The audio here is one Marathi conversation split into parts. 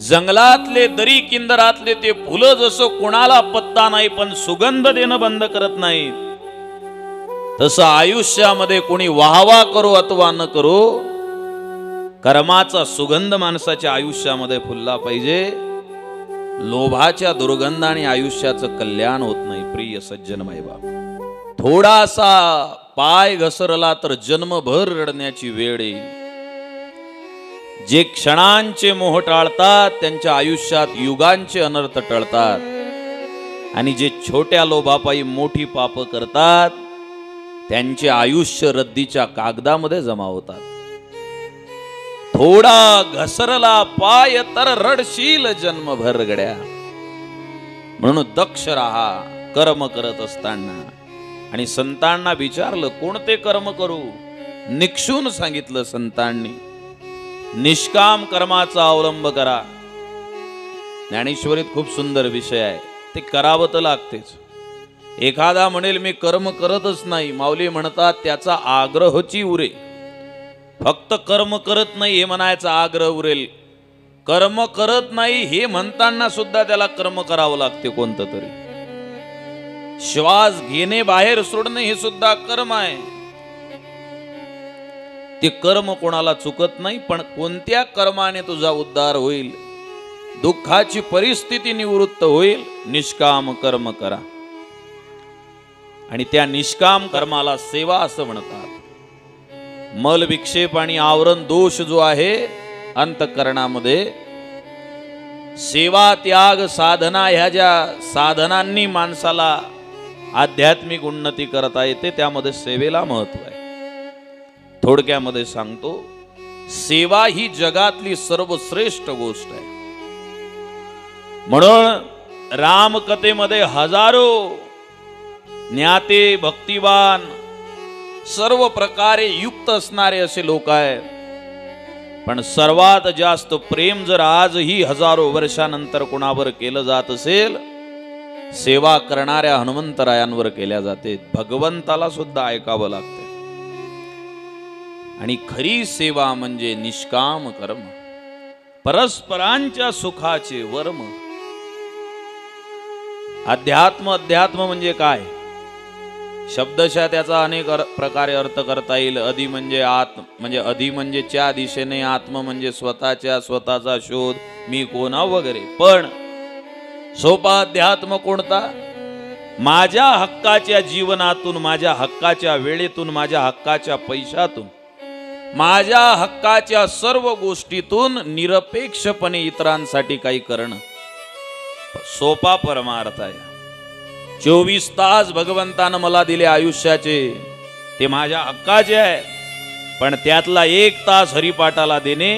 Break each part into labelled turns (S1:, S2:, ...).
S1: जंगलातले दरी किंदरातले ते फुलं जसं कोणाला पत्ता नाही पण सुगंध देणं बंद करत नाही, तसं आयुष्यामध्ये कोणी वाहवा करो अथवा न करो, कर्माचा सुगंध माणसाच्या आयुष्यामध्ये फुलला पाहिजे. लोभाच्या दुर्गंधाने आयुष्याचं कल्याण होत नाही. प्रिय सज्जन मायबाप, थोडासा पाय घसरला तर जन्मभर रडण्याची वेळ येईल. जे क्षणांचे मोह टाळतात त्यांच्या आयुष्यात युगांचे अनर्थ टळतात, आणि जे छोट्या लोभापायी मोठी पाप करतात त्यांचे आयुष्य रद्दीच्या कागदामध्ये जमा होतात. थोडा घसरला पाय तर रडशील जन्मभर गड्या. म्हणून दक्ष राहा कर्म करत असताना. आणि संतांना विचारलं कोणते कर्म करू, निक्षून सांगितलं संतांनी, निष्काम कर्माचा अवलंब करा. ज्ञानेश्वरीत खूप सुंदर विषय आहे, ते करावं तर लागतेच. एखादा म्हणेल मी कर्म करतच नाही, माऊली म्हणतात त्याचा आग्रहची उरे. फक्त कर्म करत नाही हे म्हणायचा आग्रह उरेल, कर्म करत नाही हे म्हणताना सुद्धा त्याला कर्म करावं लागते कोणतं तरी. श्वास घेणे बाहेर सोडणे हे सुद्धा कर्म आहे. ते कर्म कोणाला चुकत नाही, पण कोणत्या कर्माने तुझा उद्धार होईल, दुःखाची परिस्थिती निवृत्त होईल, निष्काम कर्म करा. आणि त्या निष्काम कर्माला सेवा असं म्हणतात. मल विक्षेप आणि आवरण दोष जो आहे अंतःकरणामध्ये, सेवा त्याग साधना ह्या ज्या साधनांनी माणसाला आध्यात्मिक उन्नती करता येते त्यामध्ये सेवेला महत्व आहे. थोडक्यामध्ये सांगतो, सेवा ही जगातली सर्वश्रेष्ठ गोष्ट आहे. म्हणून रामकथेमध्ये हजारो ज्ञाते भक्तिवान सर्व प्रकारे युक्त असणारे असे लोक आहेत, पण सर्वात जास्त प्रेम जर आजही हजारो वर्षानंतर कोणावर केलं जात असेल, सेवा करणाऱ्या हनुमंतरायांवर केल्या जाते. भगवंताला सुद्धा ऐकावं लागते. आणि खरी सेवा म्हणजे निष्काम कर्म, परस्परांच्या सुखाचे वर्म. अध्यात्म म्हणजे काय? शब्दशः त्याचा अनेक प्रकारे अर्थ करता येईल. अधि म्हणजे आत्म, म्हणजे अधि म्हणजे च्या दिशेने, आत्म म्हणजे स्वतःचा शोध, मी कोणा वगैरे. पण सोपा अध्यात्म कोणता? माझ्या हक्काच्या जीवनातून, माझ्या हक्काच्या वेळेतून, माझ्या हक्काच्या पैशातून, माझ्या हक्काच्या सर्व गोष्टीतून निरपेक्षपणे इतरांसाठी काही करणं, सोपा परमार्थ आहे. 24 तास भगवंतानं मला दिले आयुष्याचे, ते माझ्या हक्काचे आहे, पण त्यातला 1 तास हरिपाठाला देणे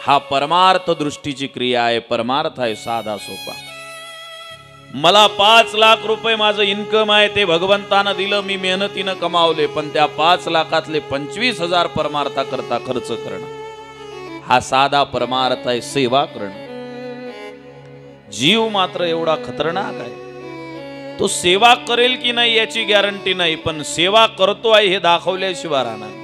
S1: हा परमार्थ दृष्टीची क्रिया आहे. परमार्थ आहे साधा सोपा. मला 5 लाख रुपये माझं इन्कम आहे, ते भगवंतानं दिलं, मी मेहनतीनं कमावले, पण त्या 5 लाखातले 25,000 परमार्थाकरता खर्च करणं हा साधा परमार्थ आहे, सेवा करणं. जीव मात्र एवढा खतरनाक आहे, तो सेवा करेल की नाही याची गॅरंटी नाही, पण सेवा करतो आहे हे दाखवल्याशिवाय राहणार नाही.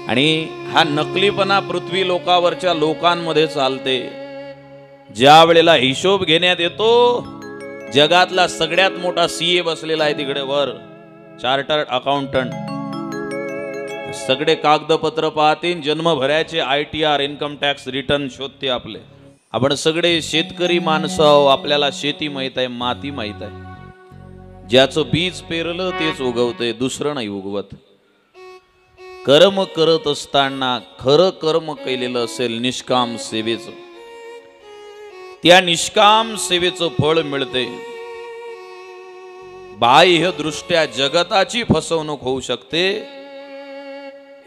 S1: आणि हा नकलीपणा पृथ्वी लोकावरच्या लोकांमध्ये चालते. ज्या वेळेला हिशोब घेण्यात येतो, जगातला सगळ्यात मोठा सीए बसलेला आहे तिकडे वर, चार्टर्ड अकाउंटंट, सगळे कागदपत्र पाहतील, जन्मभराचे ITR इन्कम टॅक्स रिटर्न शोधते आपले. आपण सगळे शेतकरी माणसं, आपल्याला शेती माहित आहे, माती माहित आहे. ज्याचं बीज पेरलं तेच उगवते, दुसरं नाही उगवत. कर्म करत असताना खरं कर्म केलेलं असेल निष्काम सेवेचं, त्या निष्काम सेवेचं फळ मिळते. बाह्य दृष्ट्या जगताची फसवणूक होऊ शकते,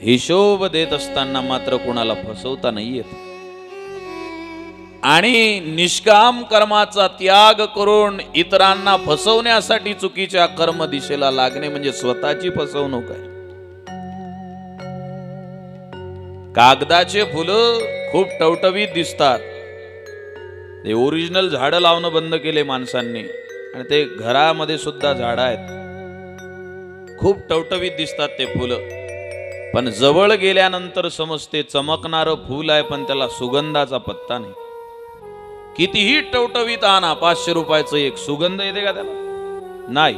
S1: हिशोब देत असताना मात्र कोणाला फसवता नाही येत. आणि निष्काम कर्माचा त्याग करून इतरांना फसवण्यासाठी चुकीच्या कर्म दिशेला लागणे म्हणजे स्वतःची फसवणूक आहे. कागदाचे फुलं खूप टवटवीत दिसतात, ते ओरिजिनल झाडं लावणं बंद केले माणसांनी, आणि ते घरामध्ये सुद्धा झाडं आहेत, खूप टवटवीत दिसतात ते फुलं, पण जवळ गेल्यानंतर समजते चमकणारं फूल आहे, पण त्याला सुगंधाचा पत्ता नाही. कितीही टवटवीत आणा, 500 रुपयाचं एक, सुगंध येते का त्याला? नाही.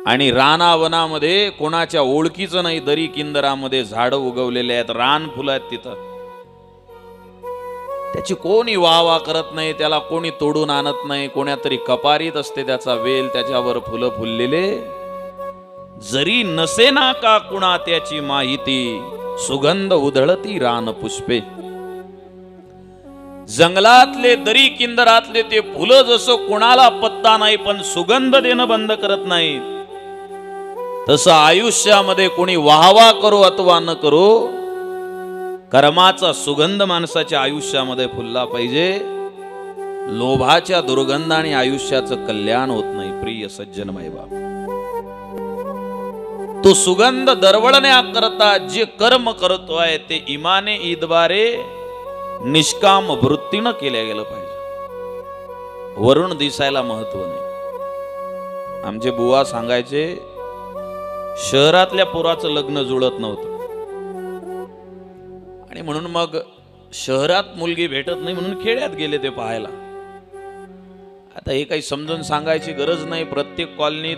S1: आणि रानावनामध्ये कोणाच्या ओळखीचं नाही, दरी किंदरामध्ये झाडं उगवलेले आहेत, रान फुलं आहेत तिथं, त्याची कोणी वाह करत नाही, त्याला कोणी तोडून आणत नाही, कोण्या तरी कपारीत असते त्याचा वेल, त्याच्यावर फुलं फुललेले. जरी नसेना का कुणा त्याची माहिती, सुगंध उधळती रान पुष्पे. जंगलातले दरी किंदरातले ते फुलं जसं कोणाला पत्ता नाही, पण सुगंध देणं बंद करत नाही, तसं आयुष्यामध्ये कोणी वाहवा करो अथवा न करो, कर्माचा सुगंध माणसाच्या आयुष्यामध्ये फुलला पाहिजे. लोभाच्या दुर्गंधाने आयुष्याचं कल्याण होत नाही. प्रिय सज्जन मायबाप, तो सुगंध दरवळण्याकरता जे कर्म करतोय ते इमाने ईदवारे निष्काम वृत्तीनं केल्या गेलं पाहिजे. वरून दिसायला महत्व नाही. आमचे बुवा सांगायचे, शहरातल्या पोराचं लग्न जुळत नव्हतं आणि म्हणून मग शहरात मुलगी भेटत नाही म्हणून खेड्यात गेले ते पाहायला. आता हे काही समजून सांगायची गरज नाही. प्रत्येक कॉलनीत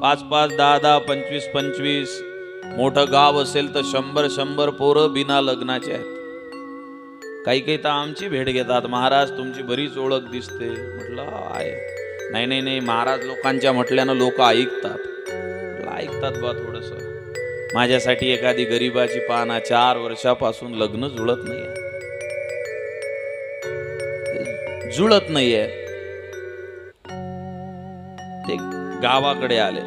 S1: 5-5, 10-10, 25-25, मोठं गाव असेल तर 100-100 पोरं बिना लग्नाचे आहेत. काही काही तर आमची भेट घेतात, महाराज तुमची बरीच ओळख दिसते. म्हटलं आहे. नाही नाही नाही, महाराज लोकांच्या म्हटल्यानं लोक ऐकतात. ऐकतात बा थोडस. माझ्यासाठी एखादी गरीबाची पाना, 4 वर्षापासून लग्न जुळत नाहीये, जुळत नाहीये. ते गावाकडे आले,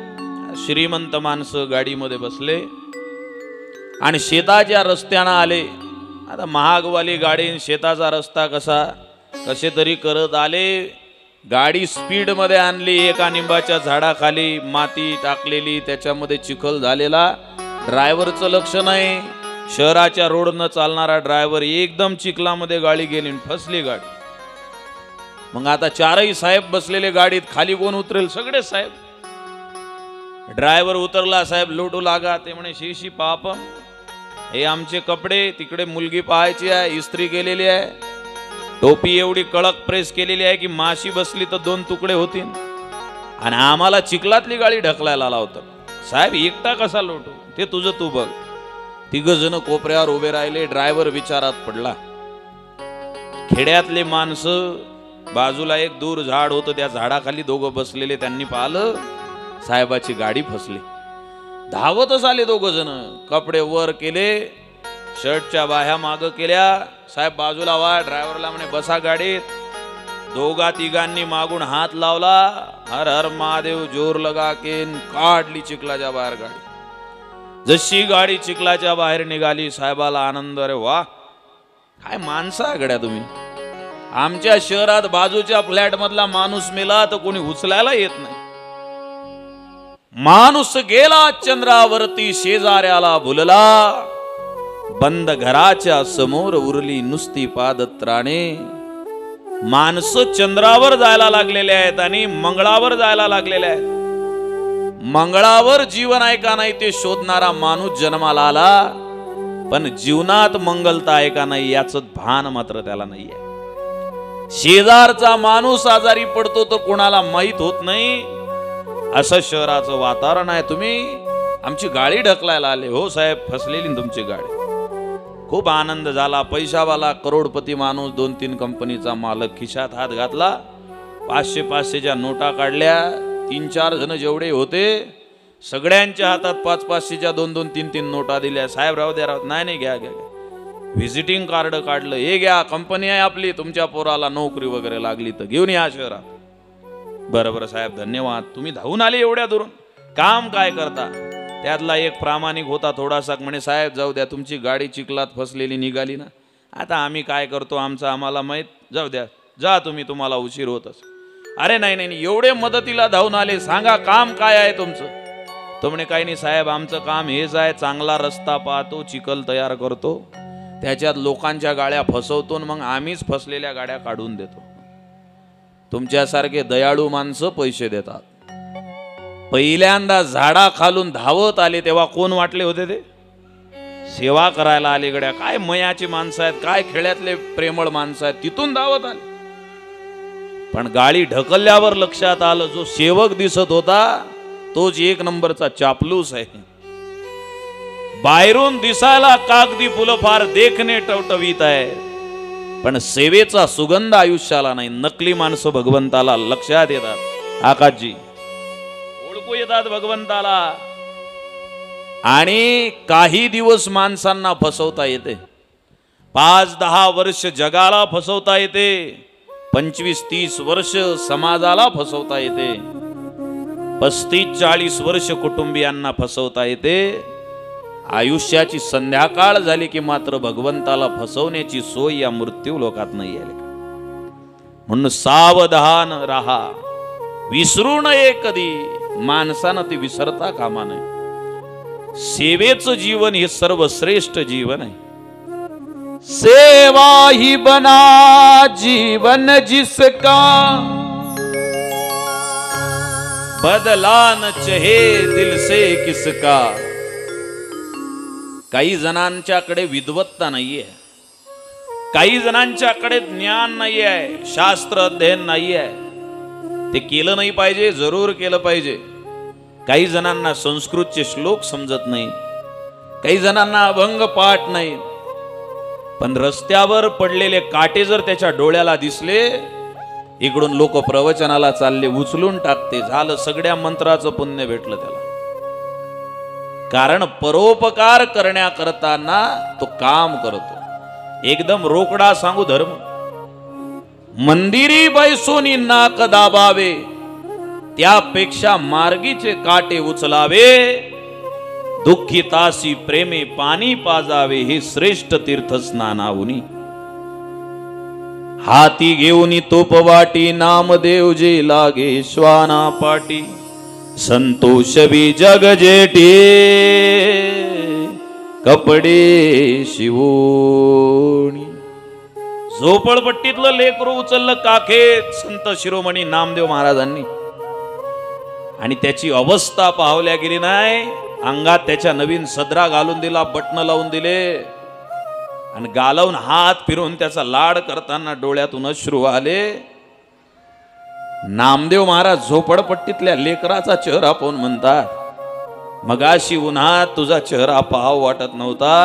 S1: श्रीमंत माणसं गाडीमध्ये बसले आणि शेताच्या रस्त्यानं आले. आता महागवाली गाडी, शेताचा रस्ता कसे तरी करत आले. गाडी स्पीड मध्ये आणली, एका निंबाच्या झाडाखाली माती टाकलेली, त्याच्यामध्ये चिखल झालेला. ड्रायव्हरचं लक्ष नाही. शहराच्या रोडनं चालणारा ड्रायव्हर एकदम चिखलामध्ये गाडी गेली, फसली गाडी. मग आता 4ही साहेब बसलेले गाडीत, खाली कोण उतरेल? सगळे साहेब. ड्रायव्हर उतरला, साहेब लोटू लागा. ते म्हणे, शी पाप, हे आमचे कपडे, तिकडे मुलगी पाहायची आहे, इस्त्री केलेली आहे, टोपी एवढी कडक प्रेस केलेली आहे की माशी बसली तर 2 तुकडे होतील, आणि आम्हाला चिखलातली गाडी ढकलायला लावतं. साहेब एकटा कसा लोटू? ते तुझं तू बघ. 3 जण कोपऱ्यावर उभे राहिले. ड्रायव्हर विचारात पडला. खेड्यातले माणसं, बाजूला एक दूर झाड होतं, त्या झाडाखाली दोघं बसलेले, त्यांनी पाहिलं साहेबाची गाडी फसली. धावतच आले 2 जण, कपडे वर केले, शर्टच्या बाह्या माग केल्या. साहेब बाजूला व्हा. ड्रायव्हरला म्हणे बसा गाडीत. 2-3 मागून हात लावला, हर हर महादेव जोर लगा के काढली चिखलाच्या बाहेर गाडी. जशी गाडी चिखलाच्या बाहेर निघाली, साहेबाला आनंद. अरे वा, काय माणसं आहे गड्या तुम्ही. आमच्या शहरात बाजूच्या फ्लॅट मधला माणूस मेला तर कोणी उचलायला येत नाही. माणूस गेला चंद्रावरती, शेजाऱ्याला भुलला, बंद घराच्या समोर उरली नुसती पादत्राणे. माणसं चंद्रावर जायला लागलेले आहेत आणि मंगळावर जायला लागलेले आहेत. मंगळावर जीवन आहे का नाही ते शोधणारा माणूस जन्माला आला, पण जीवनात मंगलता आहे का नाही याचं भान मात्र त्याला नाहीये. शेजारचा माणूस आजारी पडतो तर कोणाला माहित होत नाही, असं शहराचं वातावरण आहे. तुम्ही आमची गाडी ढकलायला आले. हो साहेब, फसलेली तुमची गाडी. खूप आनंद झाला. पैशावाला करोडपती माणूस, 2-3 कंपनीचा मालक, खिशात हात घातला, 500-500च्या नोटा काढल्या. 3-4 जण जेवढे होते सगळ्यांच्या हातात 500-500च्या 2-2, 3-3 नोटा दिल्या. साहेब राहू द्या, राहू. नाही घ्या घ्या. व्हिजिटिंग कार्ड काढलं. हे घ्या, कंपनी आहे आपली, तुमच्या पोराला नोकरी वगैरे लागली तर घेऊन या शहरात. बरं साहेब, धन्यवाद. तुम्ही धावून आले एवढ्या दुरून, काम काय करता? त्यातला एक प्रामाणिक होता थोडासा, म्हणे साहेब जाऊ द्या, तुमची गाडी चिखलात फसलेली निघाली ना, आता आम्ही काय करतो आमचं आम्हाला माहीत, जाऊ द्या, जा तुम्ही, तुम्हाला उशीर होतच. अरे नाही, एवढे मदतीला धावून आले, सांगा काम काय आहे तुमचं? तो म्हणे काही नाही साहेब, आमचं काम हेच आहे, चांगला रस्ता पाहतो, चिखल तयार करतो, त्याच्यात लोकांच्या गाड्या फसवतो, मग आम्हीच फसलेल्या गाड्या काढून देतो. तुमच्यासारखे दयाळू माणसं पैसे देतात. पहिल्यांदा झाडा खालून धावत आले तेव्हा कोण वाटले होते ते? सेवा करायला आले गड्या, काय मयाची माणसं आहेत, काय खेड्यातले प्रेमळ माणसं आहेत, तिथून धावत आले. पण गाडी ढकलल्यावर लक्षात आलं जो सेवक दिसत होता तोच एक नंबरचा चापलूस आहे. बाहेरून दिसायला कागदी फुलं फार देखणे टवटवीत आहे, पण सेवेचा सुगंध आयुष्याला नाही. नकली माणसं भगवंताला लक्षात येतात, आकाशजी ओळखू येतात भगवंताला. आणि काही दिवस माणसांना फसवता येते, 5-10 वर्ष जगाला फसवता येते, 25-30 वर्ष समाजाला फसवता येते, 35-40 वर्ष कुटुंबियांना फसवता येते. आयुष्याची संध्याकाळ झाली की मात्र भगवंताला फसवण्याची सोय या मृत्यू लोकात नाही आली. म्हणून सावधान राहा, विसरू नये कधी. माणसानं ती विसरता कामा नये. सेवेचं जीवन हे सर्वश्रेष्ठ जीवन आहे. सेवा ही बना जीवन जिसका, बदला न चहे दिल से किसका. काही जणांच्याकडे विद्वत्ता नाहीये, काही जणांच्याकडे ज्ञान नाही आहे, शास्त्र अध्ययन नाही आहे. ते केलं नाही पाहिजे, जरूर केलं पाहिजे. काही जणांना संस्कृतचे श्लोक समजत नाही, काही जणांना अभंग पाठ नाही. पण रस्त्यावर पडलेले काटे जर त्याच्या डोळ्याला दिसले, इकडून लोक प्रवचनाला चालले, उचलून टाकते, झालं, सगळ्या मंत्राचं पुण्य भेटलं त्याला. कारण परोपकार करण्याकरताना तो काम करतो. एकदम रोकडा सांगू धर्म, मंदिरी बैसोनी नाक दाबावे, त्यापेक्षा मार्गीचे काटे उचलावे. दुःखितासी प्रेमे पाणी पाजावे, हे श्रेष्ठ तीर्थ स्नानाहुनी. हाती घेऊन तोपवाटी, नामदेव जे लागे श्वाना पाटी. संतोष भी जग जेठी, कपडे शिवोणी. झोपडपट्टीतलं लेकरू उचललं काखेत संत शिरोमणी नामदेव महाराजांनी, आणि त्याची अवस्था पाहवल्या गेली नाही. अंगात त्याच्या नवीन सदरा घालून दिला, बटन लावून दिले, आणि गालावून हात फिरवून त्याचा लाड करताना डोळ्यातून अश्रू आले. नामदेव महाराज झोपडपट्टीतल्या लेकराचा चेहरा पाहून म्हणतात, मगाशी उन्हात तुझा चेहरा पाहाव वाटत नव्हता,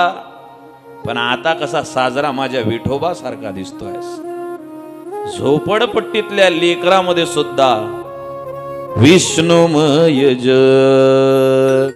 S1: पण आता कसा साजरा माझ्या विठोबा सारखा दिसतोय. झोपडपट्टीतल्या लेकरामध्ये सुद्धा विष्णुमय जग.